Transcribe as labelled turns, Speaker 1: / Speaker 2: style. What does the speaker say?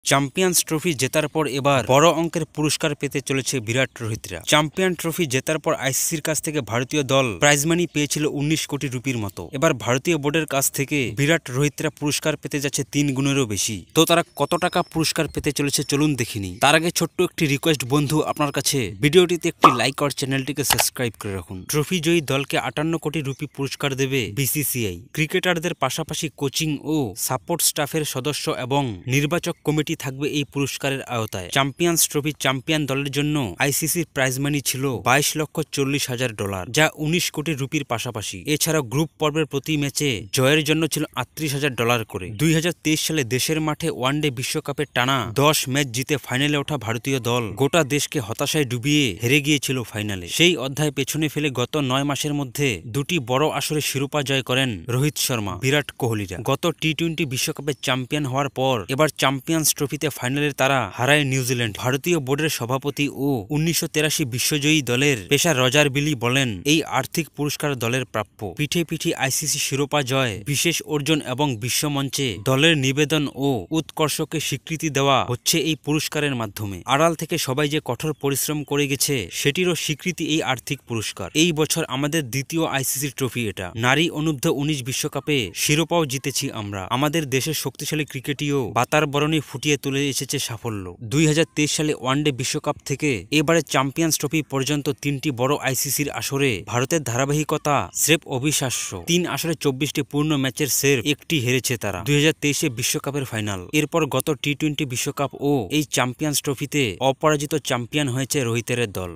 Speaker 1: Champions trophy জেতার পর এবার বড় অঙ্কের পুরস্কার পেতে চলেছে বিরাট রোহিতরা। চ্যাম্পিয়ন ট্রফি জেতার পর আইসিসির কাছ থেকে ভারতীয় দল প্রাইজ মানি পেয়েছিল ১৯ কোটি রুপির মতো। এবার ভারতীয় বোর্ডের কাছ থেকে বিরাট রোহিতরা পুরস্কার পেতে যাচ্ছে ৩ গুণেরও বেশি। তো তারা কত টাকা পুরস্কার পেতে চলেছে চলুন দেখিনি। তার আগে ছোট্ট একটি রিকোয়েস্ট বন্ধু আপনার কাছে, ভিডিওটিতে একটি লাইক আর চ্যানেলটিকে সাবস্ক্রাইব করে রাখুন। ট্রফি জয়ী দলকে ৫৮ কোটি রুপি পুরস্কার দেবে বিসিসিআই। ক্রিকেটারদের পাশাপাশি কোচিং ও সাপোর্ট স্টাফের সদস্য এবং নির্বাচক কমিটি থাকবে এই পুরস্কারের আওতায়। চ্যাম্পিয়ন্স ট্রফি চ্যাম্পিয়ন দলের জন্য আইসিসির প্রাইজ মানি ছিল $২২,৪০,০০০, যা ১৯ কোটি রুপির পাশাপাশি। এছাড়াও গ্রুপ পর্বের প্রতি ম্যাচে জয়ের জন্য ছিল $৩৮,০০০ করে। ২০২৩ সালে দেশের মাঠে ওয়ানডে বিশ্বকাপে টানা ১০ ম্যাচ জিতে ফাইনালে ওঠা ভারতীয় দল গোটা দেশকে হতাশায় ডুবিয়ে হেরে গিয়েছিল ফাইনালে। সেই অধ্যায় পেছনে ফেলে গত ৯ মাসের মধ্যে দুটি বড় আসরে শিরোপা জয় করেন রোহিত শর্মা, বিরাট কোহলিরা। গত টি-২০ বিশ্বকাপে চ্যাম্পিয়ন হওয়ার পর এবার চ্যাম্পিয়ন্স ট্রফিতে ফাইনালে তারা হারায় নিউজিল্যান্ড। ভারতীয় বোর্ডের সভাপতি ও ১৯৮৩ বিশ্বজয়ী দলের পেসার রজার বিলি বলেন, এই আর্থিক পুরস্কার দলের প্রাপ্য। পিঠে পিঠে আইসিসি শিরোপা জয়, বিশেষ অর্জন এবং বিশ্বমঞ্চে দলের নিবেদন ও উৎকর্ষকে স্বীকৃতি দেওয়া হচ্ছে এই পুরস্কারের মাধ্যমে। আড়াল থেকে সবাই যে কঠোর পরিশ্রম করে গেছে সেটিরও স্বীকৃতি এই আর্থিক পুরস্কার। এই বছর আমাদের দ্বিতীয় আইসিসি ট্রফি এটা। নারী অনূর্ধ্ব ১৯ বিশ্বকাপে শিরোপাও জিতেছি আমরা। আমাদের দেশের শক্তিশালী ক্রিকেটীয় বাতার বরণী ফুটিয়ে তুলে এসেছে সাফল্য। ২০২৩ সালে ওয়ানডে বিশ্বকাপ থেকে এবারে চ্যাম্পিয়ন্স ট্রফি পর্যন্ত ৩টি বড় আইসিসির আসরে ভারতের ধারাবাহিকতা স্রেফ অবিশ্বাস্য। ৩ আসরে ২৪টি পূর্ণ ম্যাচের স্রেফ একটি হেরেছে তারা। ২০২৩ বিশ্বকাপের ফাইনাল, এরপর গত টি-২০ বিশ্বকাপ ও এই চ্যাম্পিয়ন্স ট্রফিতে অপরাজিত চ্যাম্পিয়ন হয়েছে রোহিতের দল।